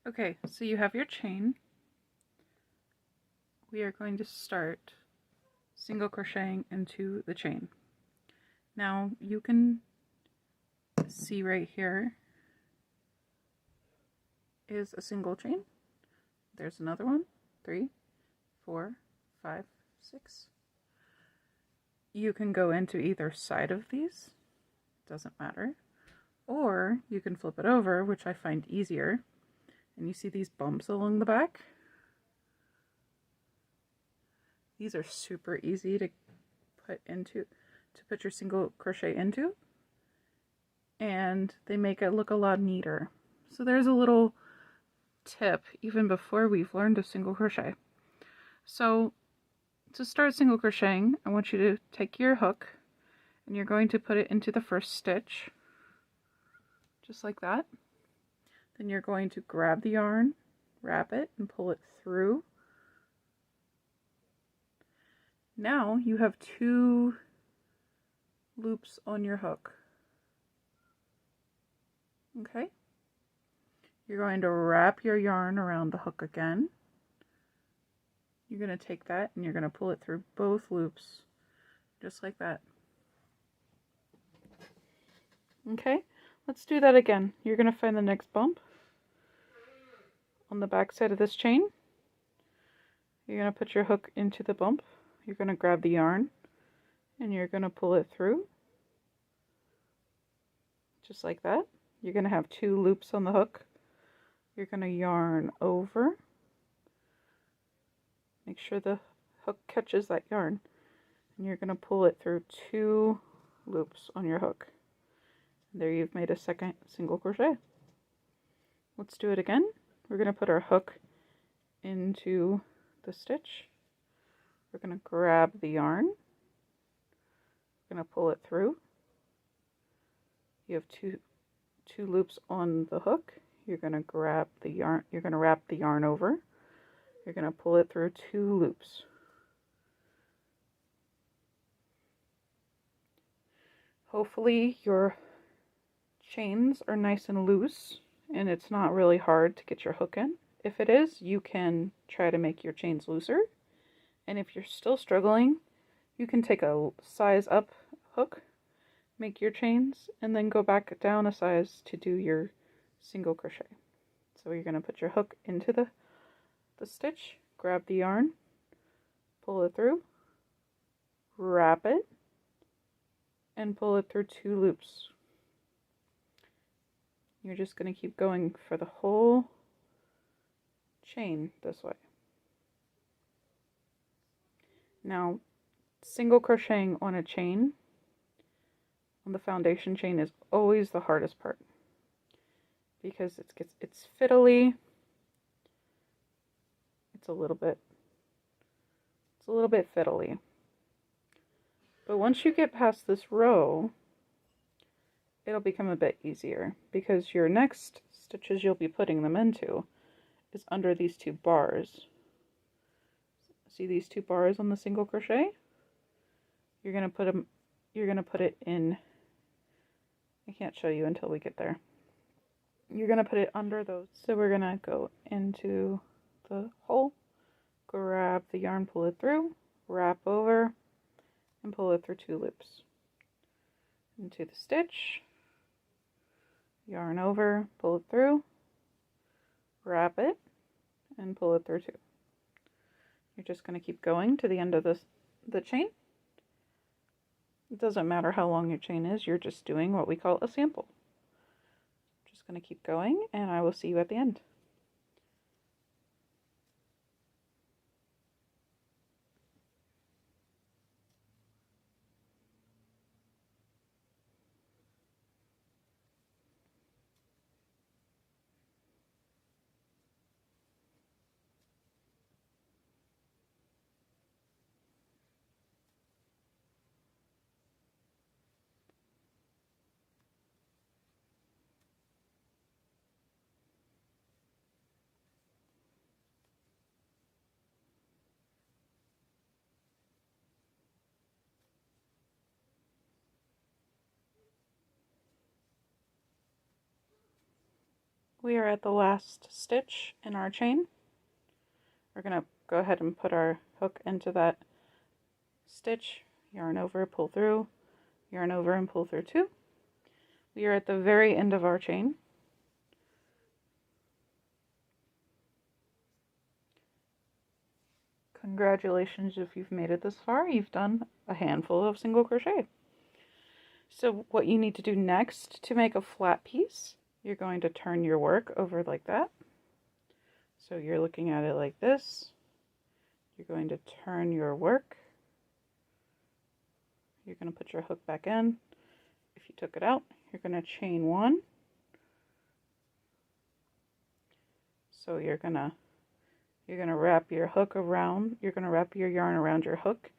Okay, so you have your chain. We are going to start single crocheting into the chain. Now you can see right here is a single chain. There's another one, 3, 4, 5, 6. You can go into either side of these, doesn't matter, or you can flip it over, which I find easier, and you see these bumps along the back. These are super easy to put your single crochet into, and they make it look a lot neater. So there's a little tip even before we've learned a single crochet. So to start single crocheting, I want you to take your hook and you're going to put it into the first stitch, just like that. Then you're going to grab the yarn, wrap it, and pull it through. Now you have 2 loops on your hook. Okay? You're going to wrap your yarn around the hook again. You're going to take that and you're going to pull it through both loops, just like that. Okay, let's do that again. You're going to find the next bump on the back side of this chain. You're going to put your hook into the bump. You're going to grab the yarn and you're going to pull it through, just like that. You're going to have 2 loops on the hook. You're going to yarn over. Make sure the hook catches that yarn. And you're going to pull it through 2 loops on your hook. And there you've made a second single crochet. Let's do it again. We're going to put our hook into the stitch. We're going to grab the yarn. We're going to pull it through. You have two loops on the hook. You're going to grab the yarn. You're going to wrap the yarn over. You're going to pull it through 2 loops. Hopefully your chains are nice and loose and it's not really hard to get your hook in. If it is, you can try to make your chains looser. And if you're still struggling, you can take a size up hook, make your chains, and then go back down a size to do your single crochet. So you're going to put your hook into the stitch, grab the yarn, pull it through, wrap it, and pull it through 2 loops. You're just going to keep going for the whole chain this way. Now, single crocheting on a chain, on the foundation chain, is always the hardest part because it's fiddly. It's a little bit fiddly. But once you get past this row, it'll become a bit easier because your next stitches you'll be putting them into is under these 2 bars. See these 2 bars on the single crochet? You're going to put it in, I can't show you until we get there. You're going to put it under those. So we're going to go into the hole, grab the yarn, pull it through, wrap over, and pull it through 2 loops. Into the stitch, yarn over, pull it through, wrap it, and pull it through 2. You're just going to keep going to the end of the chain. It doesn't matter how long your chain is, you're just doing what we call a sample. Just going to keep going, and I will see you at the end. We are at the last stitch in our chain. We're going to go ahead and put our hook into that stitch, yarn over, pull through, yarn over and pull through 2. We are at the very end of our chain. Congratulations if you've made it this far. You've done a handful of single crochet. So what you need to do next to make a flat piece, you're going to turn your work over like that. So you're looking at it like this. You're going to turn your work. You're going to put your hook back in. If you took it out, you're going to chain 1. So you're going to wrap your hook around, you're going to wrap your yarn around your hook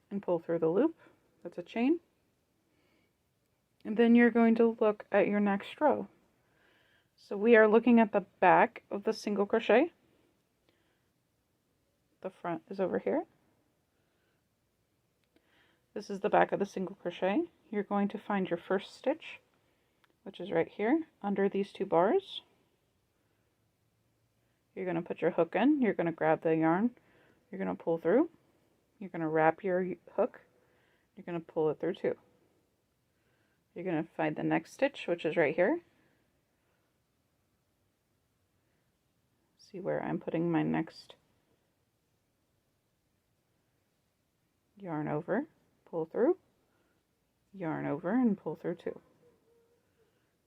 and pull through the loop. That's a chain. And then you're going to look at your next row. So we are looking at the back of the single crochet. The front is over here. This is the back of the single crochet. You're going to find your first stitch, which is right here under these 2 bars. You're going to put your hook in, you're going to grab the yarn, you're going to pull through, you're going to wrap your hook, you're going to pull it through 2. You're going to find the next stitch, which is right here. See where I'm putting my next yarn over, pull through, yarn over, and pull through 2.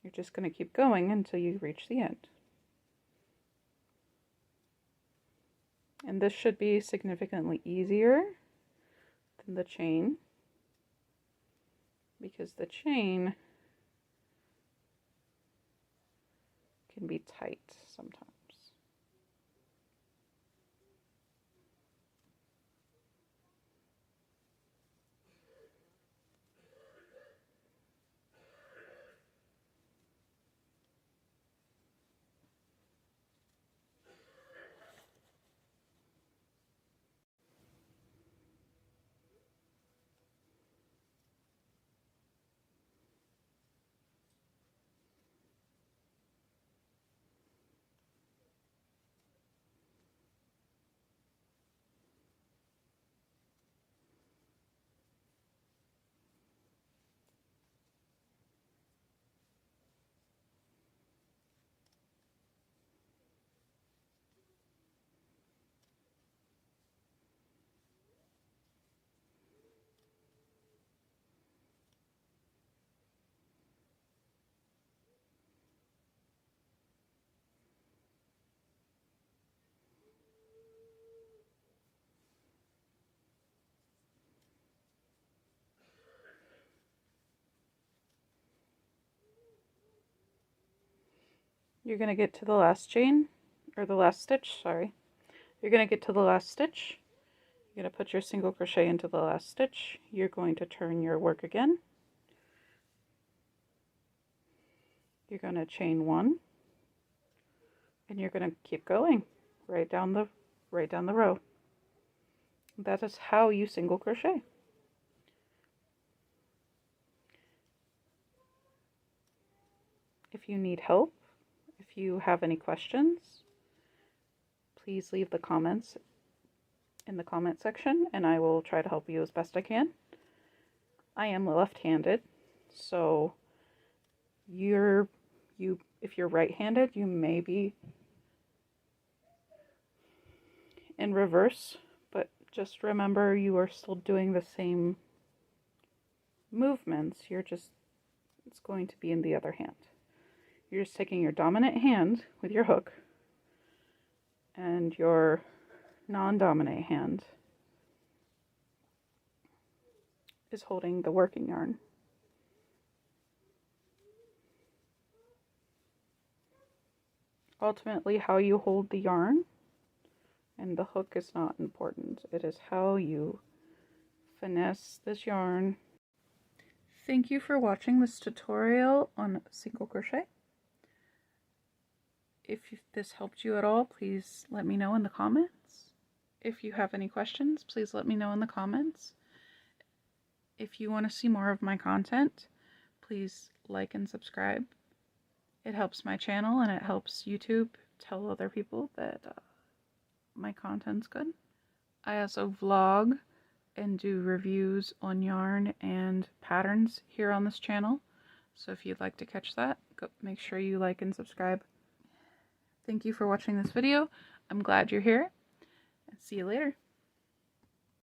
You're just going to keep going until you reach the end. And this should be significantly easier than the chain, because the chain can be tight sometimes. You're going to get to the last chain, or the last stitch, sorry. You're going to get to the last stitch. You're going to put your single crochet into the last stitch. You're going to turn your work again. You're going to chain 1, and you're going to keep going right down the row. That is how you single crochet. If you need help, if you have any questions, please leave the comments in the comment section and I will try to help you as best I can. I am left-handed, so if you're right-handed, you may be in reverse, but just remember you are still doing the same movements. It's going to be in the other hand. You're just taking your dominant hand with your hook and your non-dominant hand is holding the working yarn. Ultimately, how you hold the yarn and the hook is not important. It is how you finesse this yarn. Thank you for watching this tutorial on single crochet. If this helped you at all, please let me know in the comments. If you have any questions, please let me know in the comments. If you want to see more of my content, please like and subscribe. It helps my channel and it helps YouTube tell other people that my content's good. I also vlog and do reviews on yarn and patterns here on this channel. So if you'd like to catch that, make sure you like and subscribe. Thank you for watching this video. I'm glad you're here, and see you later.